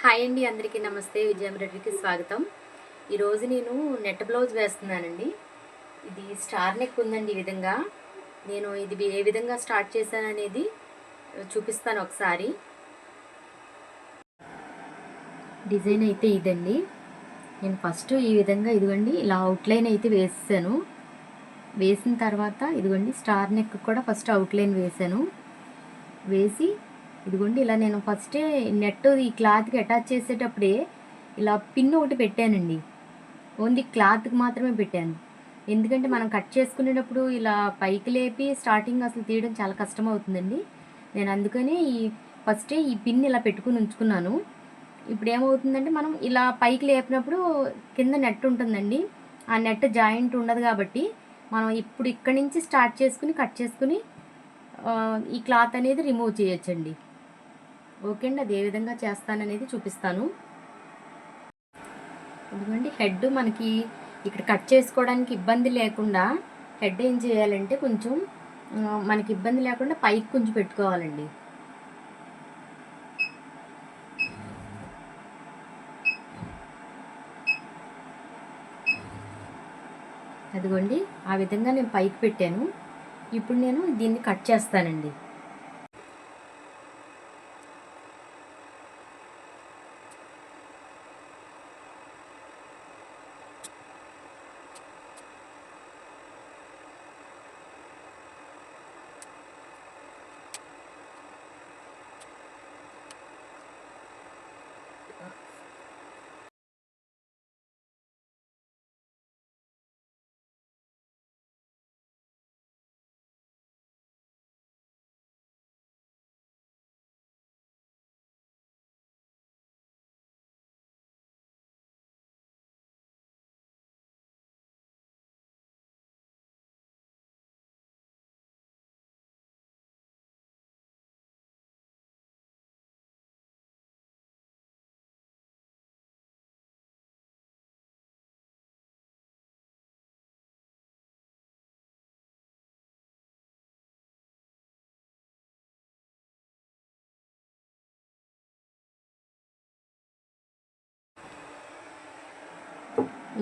Hi అండి, అందరికీ నమస్తే. విజయ ఎంబ్రాయిడరీకి స్వాగతం. ఈరోజు నేను నెట్ బ్లౌజ్ వేస్తున్నానండి. ఇది స్టార్ నెక్ ఉందండి. ఈ విధంగా నేను ఇది ఏ విధంగా స్టార్ట్ చేశాను అనేది చూపిస్తాను ఒకసారి. డిజైన్ అయితే ఇదండి. నేను ఫస్ట్ ఈ విధంగా ఇదిగోండి ఇలా అవుట్లైన్ అయితే వేసాను. వేసిన తర్వాత ఇదిగోండి స్టార్ నెక్ కూడా ఫస్ట్ అవుట్లైన్ వేసాను. వేసి ఇదిగోండి ఇలా నేను ఫస్టే నెట్ ఈ క్లాత్కి అటాచ్ చేసేటప్పుడే ఇలా పిన్ ఒకటి పెట్టానండి. ఓన్లీ క్లాత్కి మాత్రమే పెట్టాను. ఎందుకంటే మనం కట్ చేసుకునేటప్పుడు ఇలా పైకి లేపి స్టార్టింగ్ అసలు తీయడం చాలా కష్టం అవుతుందండి. నేను అందుకని ఫస్టే ఈ పిన్ ఇలా పెట్టుకుని ఉంచుకున్నాను. ఇప్పుడు ఏమవుతుందంటే మనం ఇలా పైకి లేపినప్పుడు కింద నెట్ ఉంటుందండి. ఆ నెట్ జాయింట్ ఉండదు కాబట్టి మనం ఇప్పుడు ఇక్కడి నుంచి స్టార్ట్ చేసుకుని కట్ చేసుకుని ఈ క్లాత్ అనేది రిమూవ్ చేయొచ్చండి. ఓకే అండి, అది ఏ విధంగా చేస్తాననేది చూపిస్తాను. ఎందుకంటే హెడ్ మనకి ఇక్కడ కట్ చేసుకోవడానికి ఇబ్బంది లేకుండా హెడ్ ఏం చేయాలంటే కొంచెం మనకి ఇబ్బంది లేకుండా పైకి కొంచెం పెట్టుకోవాలండి. అదిగోండి ఆ విధంగా నేను పైకి పెట్టాను. ఇప్పుడు నేను దీన్ని కట్ చేస్తానండి.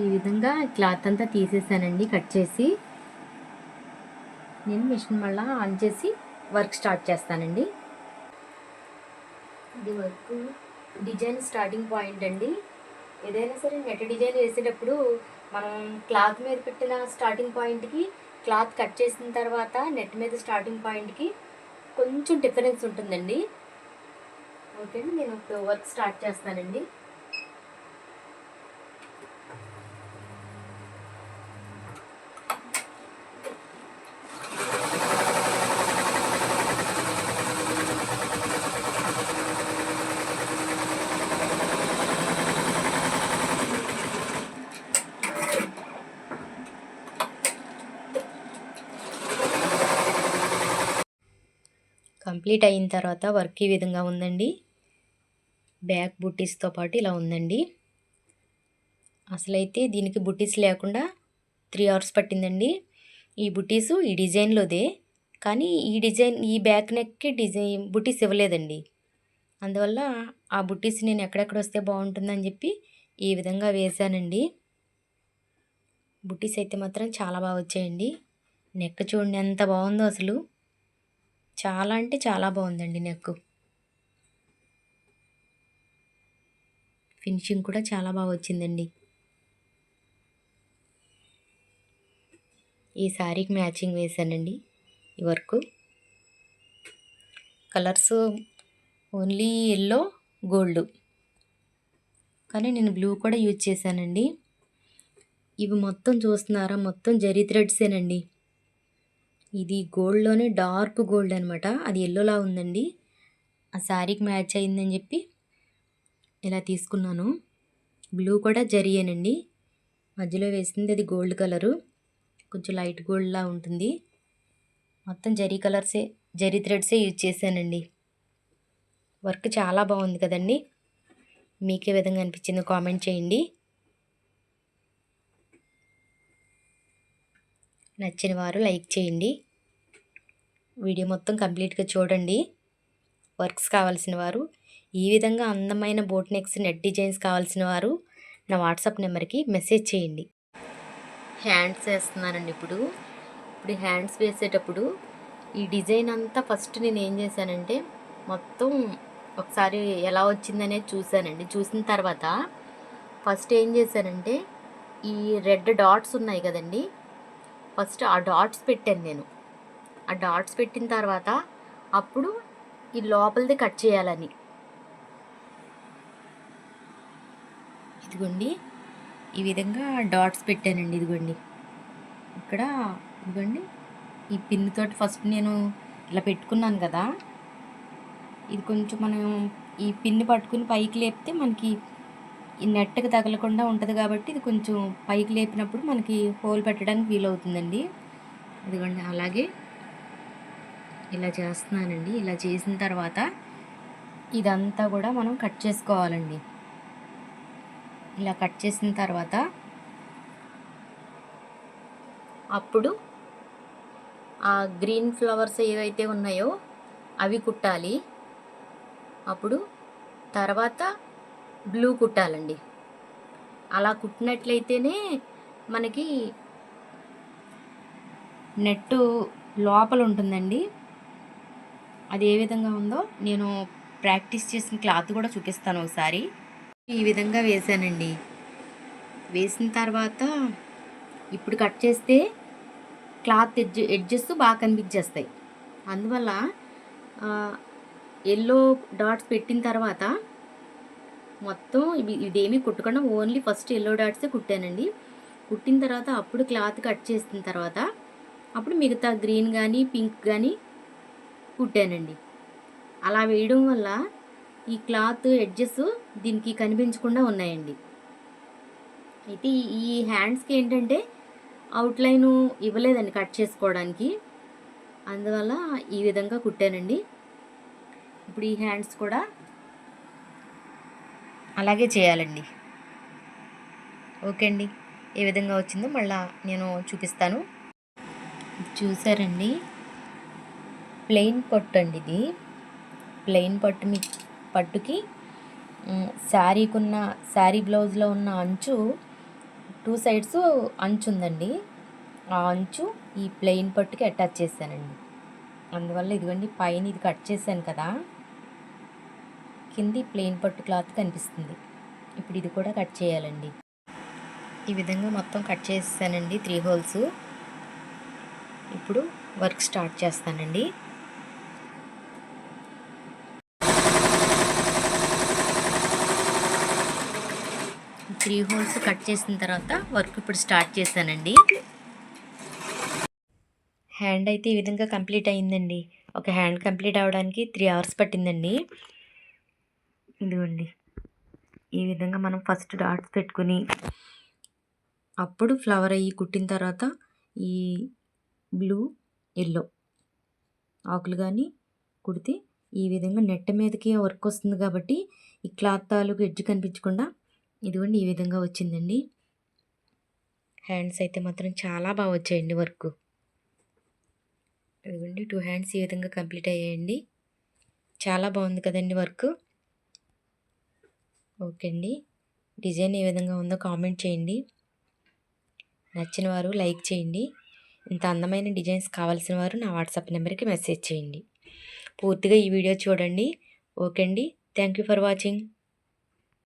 ఈ విధంగా క్లాత్ అంతా తీసేసానండి కట్ చేసి. నేను మిషన్ మళ్ళీ ఆన్ చేసి వర్క్ స్టార్ట్ చేస్తానండి. ఇది వర్క్ డిజైన్ స్టార్టింగ్ పాయింట్ అండి. ఏదైనా సరే నెట్ డిజైన్ వేసేటప్పుడు మనం క్లాత్ మీద పెట్టిన స్టార్టింగ్ పాయింట్కి క్లాత్ కట్ చేసిన తర్వాత నెట్ మీద స్టార్టింగ్ పాయింట్కి కొంచెం డిఫరెన్స్ ఉంటుందండి. ఓకే అండి, నేను ఇప్పుడు వర్క్ స్టార్ట్ చేస్తానండి. కంప్లీట్ అయిన తర్వాత వర్క్ ఈ విధంగా ఉందండి. బ్యాక్ బుట్టీస్తో పాటు ఇలా ఉందండి. అసలైతే దీనికి బుట్టీస్ లేకుండా 3 hours పట్టిందండి. ఈ బుట్టీసు ఈ డిజైన్లోదే, కానీ ఈ బ్యాక్ నెక్కి డిజైన్ బుట్టీస్ ఇవ్వలేదండి. అందువల్ల ఆ బుట్టీస్ నేను ఎక్కడెక్కడ వస్తే బాగుంటుందని చెప్పి ఈ విధంగా వేశానండి. బుట్టీస్ అయితే మాత్రం చాలా బాగా వచ్చాయండి. నెక్ చూడండి ఎంత బాగుందో, అసలు చాలా అంటే చాలా బాగుందండి. నెక్ ఫినిషింగ్ కూడా చాలా బాగా వచ్చిందండి. ఈ శారీకి మ్యాచింగ్ వేశానండి. ఈ work colours only yellow, gold, కానీ నేను బ్లూ కూడా యూజ్ చేశానండి. ఇవి మొత్తం చూస్తున్నారా, మొత్తం జరీ థ్రెడ్సేనండి. ఇది గోల్డ్లోనే డార్క్ గోల్డ్ అనమాట. అది ఎల్లోలా ఉందండి. ఆ శారీకి మ్యాచ్ అయిందని చెప్పి ఇలా తీసుకున్నాను. బ్లూ కూడా జరీయేనండి. మధ్యలో వేసింది అది గోల్డ్ కలరు, కొంచెం లైట్ గోల్డ్లా ఉంటుంది. మొత్తం జరీ కలర్సే, జరీ థ్రెడ్సే యూజ్ చేశానండి. వర్క్ చాలా బాగుంది కదండి. మీకే విధంగా అనిపించిందో కామెంట్ చేయండి. నచ్చిన వారు లైక్ చేయండి. వీడియో మొత్తం కంప్లీట్గా చూడండి. వర్క్స్ కావాల్సిన వారు ఈ విధంగా అందమైన బోట్ నెక్స్ నెట్ డిజైన్స్ కావాల్సిన వారు నా వాట్సాప్ నెంబర్కి మెసేజ్ చేయండి. హ్యాండ్స్ వేస్తున్నానండి ఇప్పుడు హ్యాండ్స్ వేసేటప్పుడు ఈ డిజైన్ అంతా ఫస్ట్ నేను ఏం చేశానంటే మొత్తం ఒకసారి ఎలా వచ్చిందనేది చూశానండి. చూసిన తర్వాత ఫస్ట్ ఏం చేశానంటే ఈ రెడ్ డాట్స్ ఉన్నాయి కదండి, ఫస్ట్ ఆ డాట్స్ పెట్టాను నేను. ఆ డాట్స్ పెట్టిన తర్వాత అప్పుడు ఈ లోపలిది కట్ చేయాలని, ఇదిగోండి ఈ విధంగా డాట్స్ పెట్టానండి. ఇదిగోండి ఇక్కడ, ఇదిగోండి ఈ పిన్ తోటి ఫస్ట్ నేను ఇలా పెట్టుకున్నాను కదా, ఇది కొంచెం మనం ఈ పిన్ని పట్టుకుని పైకి లేపితే మనకి ఈ నెట్కి తగలకుండా ఉంటుంది కాబట్టి ఇది కొంచెం పైకి లేపినప్పుడు మనకి హోల్ పెట్టడానికి వీలవుతుందండి. ఇదిగోండి అలాగే ఇలా చేస్తున్నానండి. ఇలా చేసిన తర్వాత ఇదంతా కూడా మనం కట్ చేసుకోవాలండి. ఇలా కట్ చేసిన తర్వాత అప్పుడు ఆ గ్రీన్ ఫ్లవర్స్ ఏవైతే ఉన్నాయో అవి కుట్టాలి. అప్పుడు తర్వాత బ్లూ కుట్టాలండి. అలా కుట్టినట్లయితేనే మనకి నెట్టు లోపల ఉంటుందండి. అది ఏ విధంగా ఉందో నేను ప్రాక్టీస్ చేసిన క్లాత్ కూడా చూపిస్తాను ఒకసారి. ఈ విధంగా వేసానండి. వేసిన తర్వాత ఇప్పుడు కట్ చేస్తే క్లాత్ ఎడ్జెస్ బాగా కనిపించేస్తాయి. అందువల్ల ఎల్లో డాట్స్ పెట్టిన తర్వాత మొత్తం ఇదేమీ కుట్టకుండా ఓన్లీ ఫస్ట్ ఎల్లో డాట్సే కుట్టానండి. కుట్టిన తర్వాత అప్పుడు క్లాత్ కట్ చేసిన తర్వాత అప్పుడు మిగతా గ్రీన్ కానీ పింక్ కానీ కుట్టానండి. అలా వేయడం వల్ల ఈ క్లాత్ ఎడ్జెస్ దీనికి కనిపించకుండా ఉన్నాయండి. అయితే ఈ హ్యాండ్స్కి ఏంటంటే అవుట్లైను ఇవ్వలేదండి కట్ చేసుకోవడానికి, అందువల్ల ఈ విధంగా కుట్టానండి. ఇప్పుడు ఈ హ్యాండ్స్ కూడా అలాగే చేయాలండి. ఓకే అండి, ఏ విధంగా వచ్చిందో మళ్ళీ నేను చూపిస్తాను. చూసారండి, ప్లెయిన్ పట్టు అండి ఇది. ప్లెయిన్ పట్టుకి శారీ బ్లౌజ్లో ఉన్న అంచు 2 సైడ్స్ అంచు ఉందండి. ఆ అంచు ఈ ప్లెయిన్ పట్టుకి అటాచ్ చేశానండి. అందువల్ల ఇదిగోండి పైన ఇది కట్ చేశాను కదా, కింది ప్లెయిన్ పట్టు క్లాత్ కనిపిస్తుంది. ఇప్పుడు ఇది కూడా కట్ చేయాలండి. ఈ విధంగా మొత్తం కట్ చేసానండి 3 హోల్స్. ఇప్పుడు వర్క్ స్టార్ట్ చేస్తానండి. 3 హోల్స్ కట్ చేసిన తర్వాత వర్క్ ఇప్పుడు స్టార్ట్ చేశానండి. హ్యాండ్ అయితే ఈ విధంగా కంప్లీట్ అయిందండి. ఒక హ్యాండ్ కంప్లీట్ అవ్వడానికి 3 అవర్స్ పట్టిందండి. ఇదిగోండి ఈ విధంగా మనం ఫస్ట్ డాట్స్ పెట్టుకుని అప్పుడు ఫ్లవర్ అయ్యి కుట్టిన తర్వాత ఈ బ్లూ ఎల్లో ఆకులు కానీ కుడితే ఈ విధంగా నెట్ మీదకి వర్క్ వస్తుంది కాబట్టి ఈ క్లాత్ తాలూకు ఎడ్జ్ కనిపించకుండా ఇదిగోండి ఈ విధంగా వచ్చిందండి. హ్యాండ్స్ అయితే మాత్రం చాలా బాగా వచ్చాయండి వర్క్. ఇదిగోండి 2 హ్యాండ్స్ ఈ విధంగా కంప్లీట్ అయ్యాయండి. చాలా బాగుంది కదండి వర్క్. ఓకే అండి, డిజైన్ ఏ విధంగా ఉందో కామెంట్ చేయండి. నచ్చిన వారు లైక్ చేయండి. ఇంత అందమైన డిజైన్స్ కావాల్సిన వారు నా వాట్సాప్ నెంబర్కి మెసేజ్ చేయండి. పూర్తిగా ఈ వీడియో చూడండి. ఓకే అండి, థ్యాంక్ యూ ఫర్ వాచింగ్.